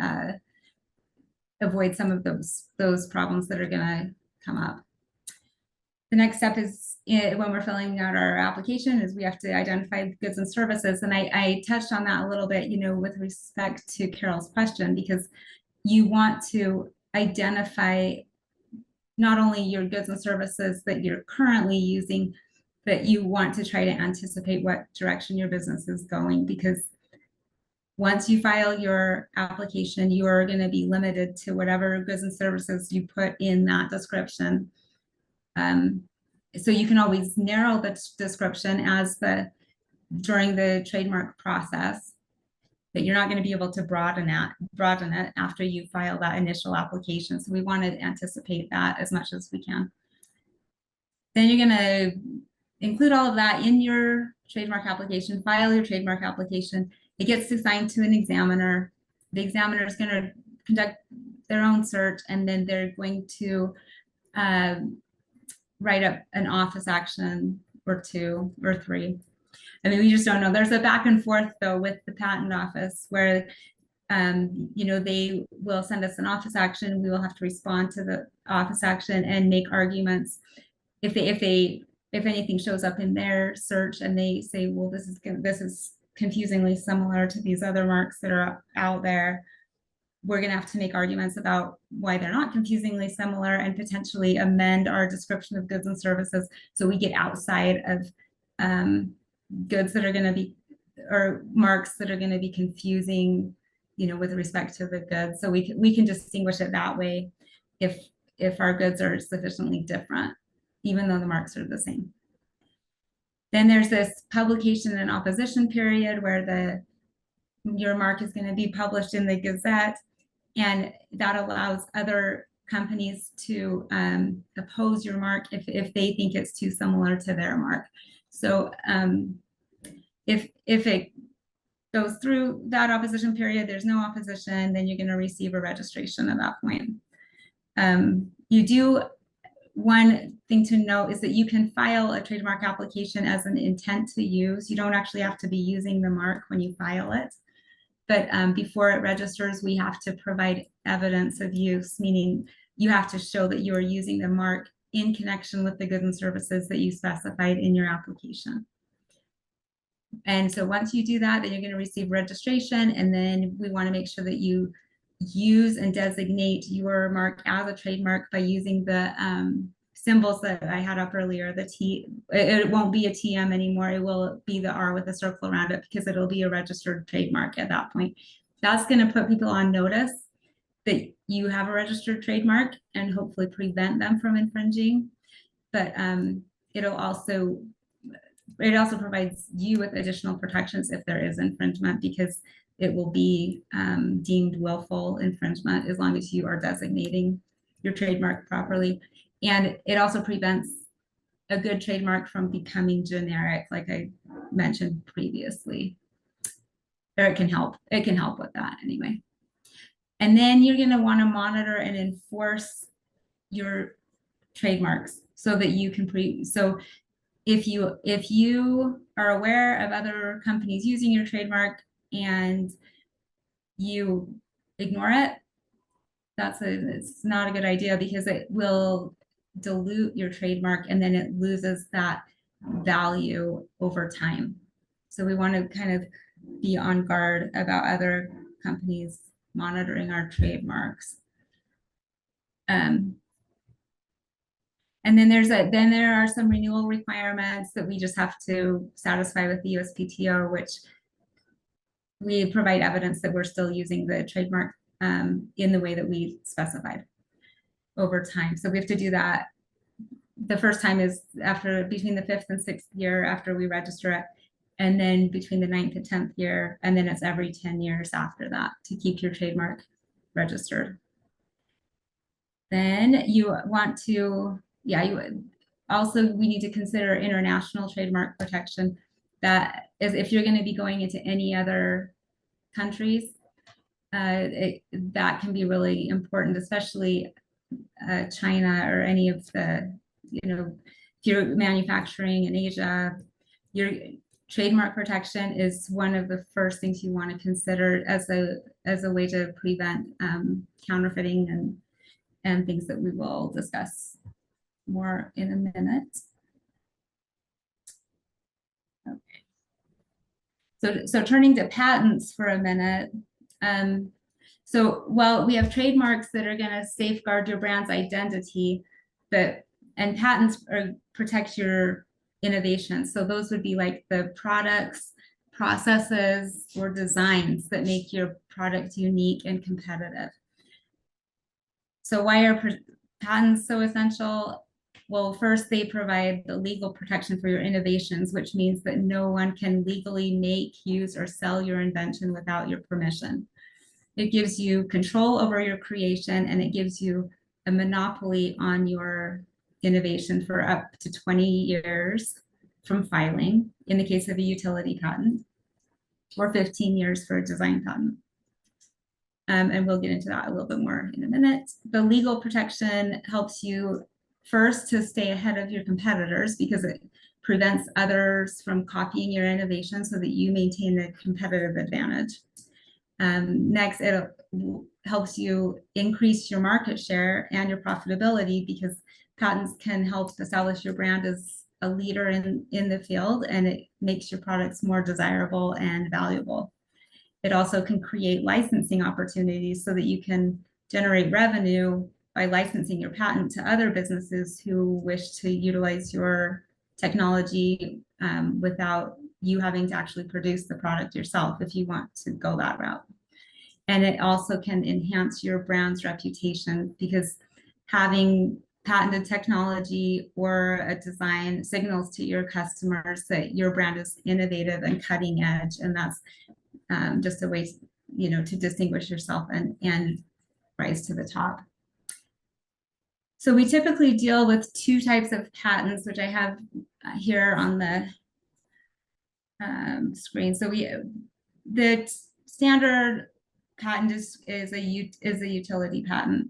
avoid some of those problems that are going to come up. The next step is when we're filling out our application is we have to identify goods and services. And I touched on that a little bit, with respect to Carol's question, because you want to identify not only your goods and services that you're currently using, but you want to try to anticipate what direction your business is going, because once you file your application, you are going to be limited to whatever goods and services you put in that description. So you can always narrow the description during the trademark process, but you're not going to be able to broaden it after you file that initial application. So we want to anticipate that as much as we can. Then you're going to include all of that in your trademark application, file your trademark application. It gets assigned to an examiner. The examiner is going to conduct their own search, and then they're going to write up an office action or 2 or 3. I mean, we just don't know. There's a back and forth though with the patent office where, they will send us an office action. We will have to respond to the office action and make arguments. If anything shows up in their search and they say, well, this is confusingly similar to these other marks that are out there, we're going to have to make arguments about why they're not confusingly similar and potentially amend our description of goods and services so we get outside of goods that are going to be, or marks that are going to be confusing, with respect to the goods. So we can distinguish it that way if our goods are sufficiently different, even though the marks are the same. Then there's this publication and opposition period where your mark is going to be published in the Gazette, and that allows other companies to oppose your mark if they think it's too similar to their mark. So if it goes through that opposition period, there's no opposition, then you're going to receive a registration at that point. One thing to note is that you can file a trademark application as an intent to use. You don't actually have to be using the mark when you file it. But before it registers, we have to provide evidence of use, meaning you have to show that you are using the mark in connection with the goods and services that you specified in your application. And so once you do that, then you're going to receive registration, and then we want to make sure that you use and designate your mark as a trademark by using the symbols that I had up earlier. The T, it won't be a TM anymore. It will be the R with a circle around it because it'll be a registered trademark at that point. That's going to put people on notice that you have a registered trademark and hopefully prevent them from infringing. But it also provides you with additional protections if there is infringement, because it will be deemed willful infringement as long as you are designating your trademark properly. And it also prevents a good trademark from becoming generic, like I mentioned previously. Or it can help with that anyway. And then you're going to want to monitor and enforce your trademarks so that you can so if you are aware of other companies using your trademark and you ignore it, it's not a good idea, because it will dilute your trademark and then it loses that value over time. So we want to kind of be on guard about other companies monitoring our trademarks. And then there are some renewal requirements that we just have to satisfy with the USPTO, which we provide evidence that we're still using the trademark in the way that we specified over time. So we have to do that. The first time is between the 5th and 6th year after we register it, and then between the 9th and 10th year, and then it's every 10 years after that to keep your trademark registered. Then you want to, we need to consider international trademark protection. That is, if you're going to be going into any other countries, that can be really important, especially China or any of the if you're manufacturing in Asia, your trademark protection is one of the first things you want to consider as a way to prevent counterfeiting and things that we will discuss more in a minute. Okay. So turning to patents for a minute. So while we have trademarks that are going to safeguard your brand's identity, and patents protect your innovation. So those would be like the products, processes, or designs that make your product unique and competitive. So why are patents so essential? Well, first, they provide the legal protection for your innovations, which means that no one can legally make, use, or sell your invention without your permission. It gives you control over your creation, and it gives you a monopoly on your innovation for up to 20 years from filing in the case of a utility patent, or 15 years for a design patent. And we'll get into that a little bit more in a minute. The legal protection helps you first to stay ahead of your competitors because it prevents others from copying your innovation so that you maintain a competitive advantage. Next, it helps you increase your market share and your profitability because patents can help establish your brand as a leader in the field, and it makes your products more desirable and valuable. It also can create licensing opportunities so that you can generate revenue by licensing your patent to other businesses who wish to utilize your technology without you having to actually produce the product yourself if you want to go that route. And it also can enhance your brand's reputation because having patented technology or a design signals to your customers that your brand is innovative and cutting edge, and that's just a way, to distinguish yourself and rise to the top. So we typically deal with two types of patents, which I have here on the screen. So the standard patent is a utility patent,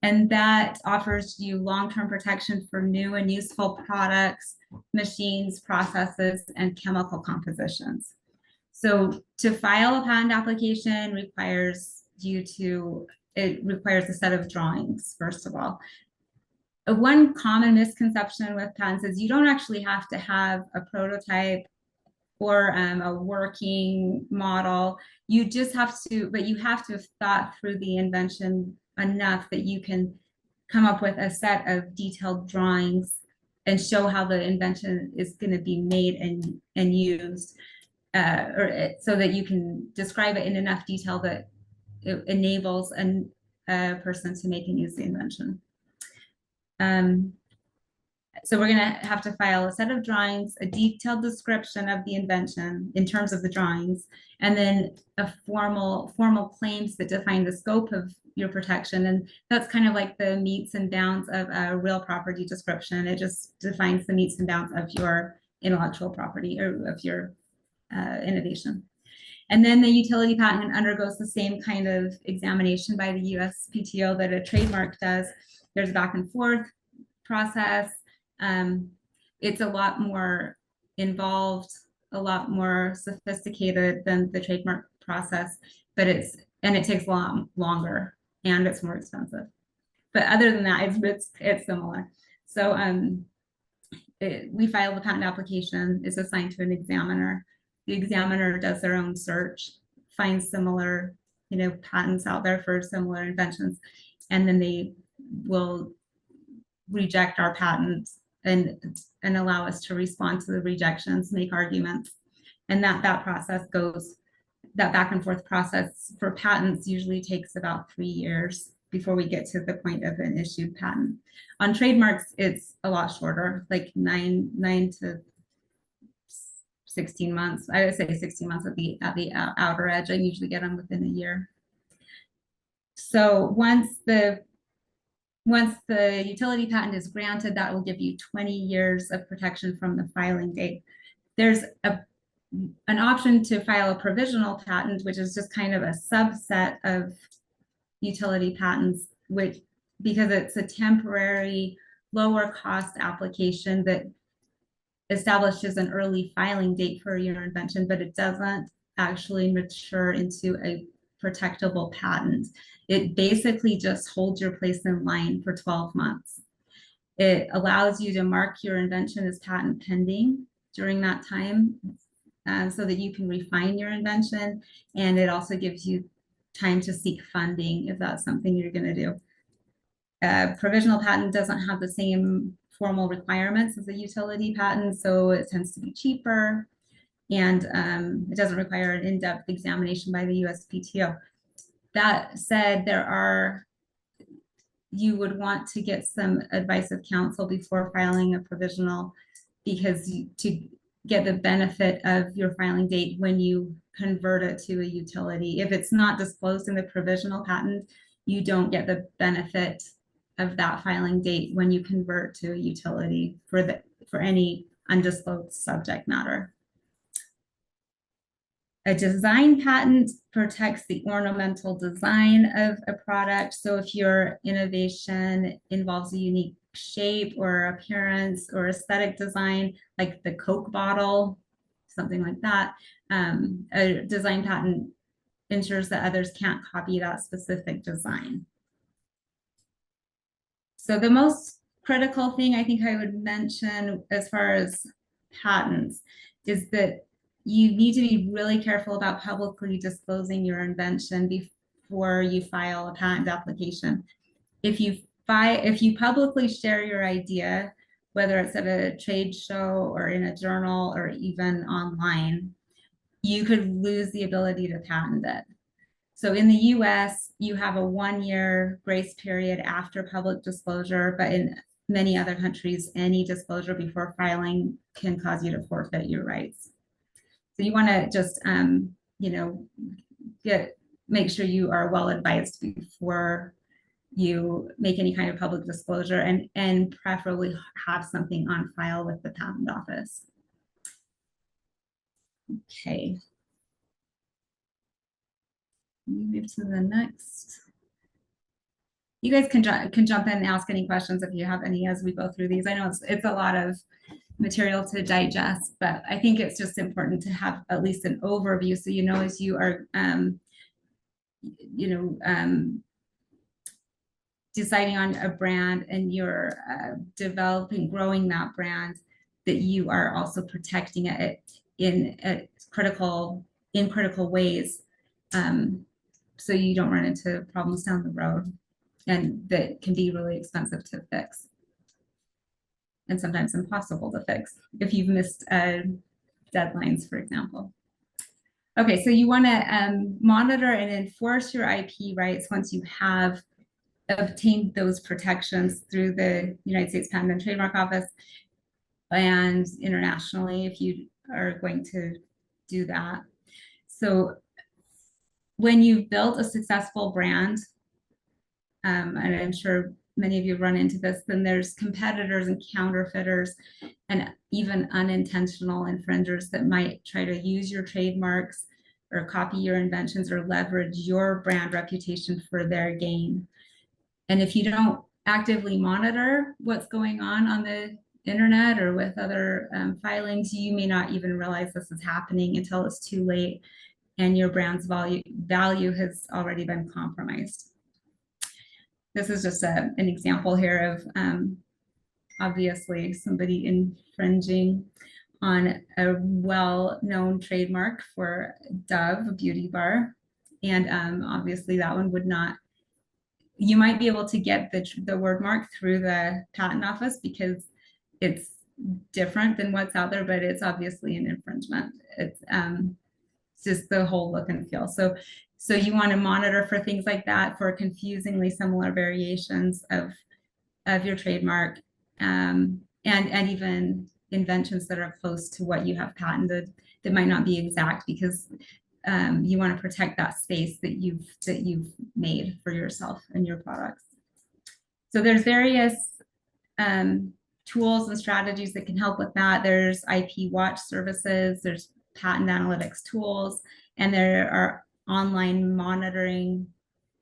and that offers you long-term protection for new and useful products, machines, processes, and chemical compositions. So to file a patent application requires a set of drawings, first of all. One common misconception with patents is you don't actually have to have a prototype or a working model. You just have to, but you have to have thought through the invention enough that you can come up with a set of detailed drawings and show how the invention is going to be made and used, so that you can describe it in enough detail that it enables a person to make and use the invention. So we're going to have to file a set of drawings, a detailed description of the invention in terms of the drawings, and then a formal claims that define the scope of your protection. And that's kind of like the metes and bounds of a real property description. It just defines the metes and bounds of your intellectual property or of your innovation. And then the utility patent undergoes the same kind of examination by the USPTO that a trademark does. There's a back and forth process. It's a lot more involved, a lot more sophisticated than the trademark process, but it takes a lot longer and it's more expensive. But other than that, it's similar. So we file the patent application, it's assigned to an examiner. The examiner does their own search, finds similar, patents out there for similar inventions, and then they will reject our patents and allow us to respond to the rejections, make arguments. And that back and forth process for patents usually takes about 3 years before we get to the point of an issued patent. On trademarks, it's a lot shorter, like 9 to 16 months. I would say 16 months at the outer edge. I usually get them within a year. So once the utility patent is granted, that will give you 20 years of protection from the filing date. There's an option to file a provisional patent, which is just kind of a subset of utility patents, because it's a temporary lower cost application that establishes an early filing date for your invention, but it doesn't actually mature into a protectable patent. It basically just holds your place in line for 12 months. It allows you to mark your invention as patent pending during that time, so that you can refine your invention. And it also gives you time to seek funding if that's something you're going to do. Provisional patent doesn't have the same formal requirements as a utility patent, so it tends to be cheaper, and it doesn't require an in-depth examination by the USPTO. That said, you would want to get some advice of counsel before filing a provisional, because to get the benefit of your filing date when you convert it to a utility. If it's not disclosed in the provisional patent, you don't get the benefit of that filing date when you convert to a utility for any undisclosed subject matter. A design patent protects the ornamental design of a product. So if your innovation involves a unique shape or appearance or aesthetic design, like the Coke bottle, something like that, a design patent ensures that others can't copy that specific design. So the most critical thing I think I would mention as far as patents is that you need to be really careful about publicly disclosing your invention before you file a patent application. If you publicly share your idea, whether it's at a trade show or in a journal or even online, you could lose the ability to patent it. So in the US, you have a 1-year grace period after public disclosure, but in many other countries, any disclosure before filing can cause you to forfeit your rights. So you want to just, make sure you are well advised before you make any kind of public disclosure, and preferably have something on file with the patent office. Okay. Move to the next. You guys can jump in and ask any questions if you have any as we go through these. I know it's a lot of material to digest, but I think it's just important to have at least an overview, so you know as you are deciding on a brand and you're growing that brand, that you are also protecting it in critical ways, so you don't run into problems down the road, and that can be really expensive to fix, and sometimes impossible to fix if you've missed deadlines, for example. Okay, so you want to monitor and enforce your IP rights once you have obtained those protections through the United States Patent and Trademark Office, and internationally if you are going to do that. So when you've built a successful brand, and I'm sure many of you run into this, then there's competitors and counterfeiters and even unintentional infringers that might try to use your trademarks or copy your inventions or leverage your brand reputation for their gain. And if you don't actively monitor what's going on the internet or with other filings, you may not even realize this is happening until it's too late and your brand's value has already been compromised. This is just an example here of obviously somebody infringing on a well-known trademark for Dove, a beauty bar. And obviously that one would not, you might be able to get the word mark through the patent office because it's different than what's out there, but it's obviously an infringement. It's just the whole look and feel. So you want to monitor for things like that, for confusingly similar variations of your trademark, and even inventions that are close to what you have patented that might not be exact, because you want to protect that space that you've made for yourself and your products. So there's various tools and strategies that can help with that. There's IP watch services, there's patent analytics tools, and there are online monitoring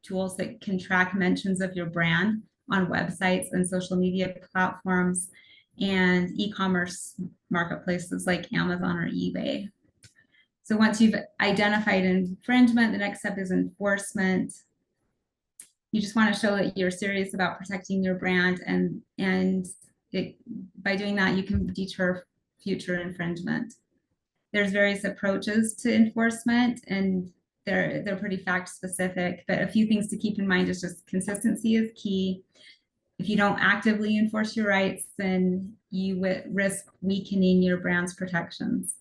tools that can track mentions of your brand on websites and social media platforms and e-commerce marketplaces like Amazon or eBay. So once you've identified infringement, the next step is enforcement. You just want to show that you're serious about protecting your brand, and by doing that, you can deter future infringement. There's various approaches to enforcement, and they're pretty fact specific, but a few things to keep in mind is just consistency is key. If you don't actively enforce your rights, then you would risk weakening your brand's protections.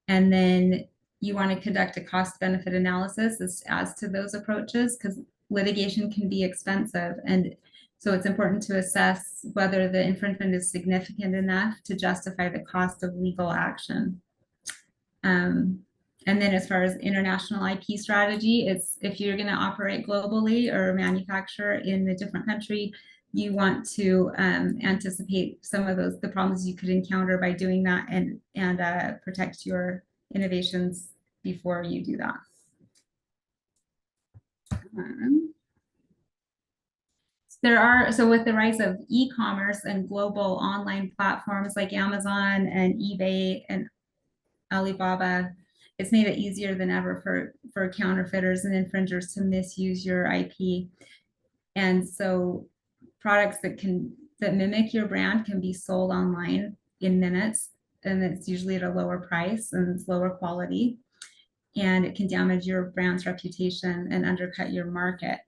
And then you want to conduct a cost benefit analysis as to those approaches, because litigation can be expensive. And so it's important to assess whether the infringement is significant enough to justify the cost of legal action. And then as far as international IP strategy, it's if you're going to operate globally or manufacture in a different country, you want to anticipate some of the problems you could encounter by doing that, and protect your innovations before you do that. So with the rise of e-commerce and global online platforms like Amazon and eBay and Alibaba, it's made it easier than ever for counterfeiters and infringers to misuse your IP. And so products that mimic your brand can be sold online in minutes, and it's usually at a lower price and it's lower quality, and it can damage your brand's reputation and undercut your market.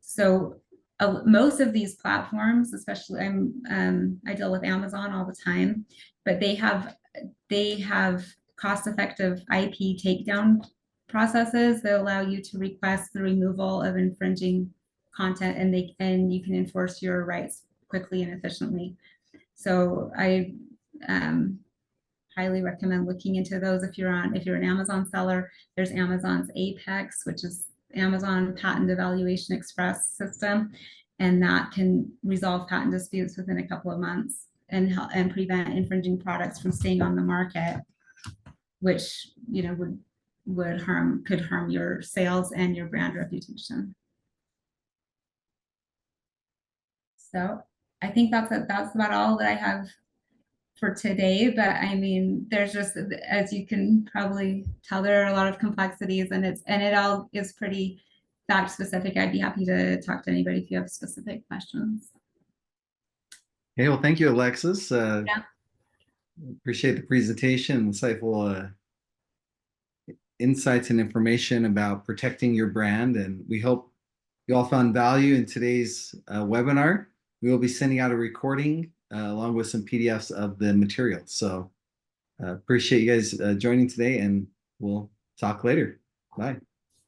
So most of these platforms, especially I deal with Amazon all the time, but they have cost-effective IP takedown processes that allow you to request the removal of infringing content, and you can enforce your rights quickly and efficiently. So I highly recommend looking into those. If you're an Amazon seller, there's Amazon's Apex, which is Amazon Patent Evaluation Express system, and that can resolve patent disputes within a couple of months and prevent infringing products from staying on the market, which could harm your sales and your brand reputation. So I think that's about all that I have for today. But I mean, there's just, as you can probably tell, there are a lot of complexities, and it all is pretty fact specific. I'd be happy to talk to anybody if you have specific questions. Okay, well, thank you, Alexis. Yeah. Appreciate the presentation, insightful insights and information about protecting your brand. And we hope you all found value in today's webinar. We will be sending out a recording along with some PDFs of the materials. So appreciate you guys joining today, and we'll talk later. Bye.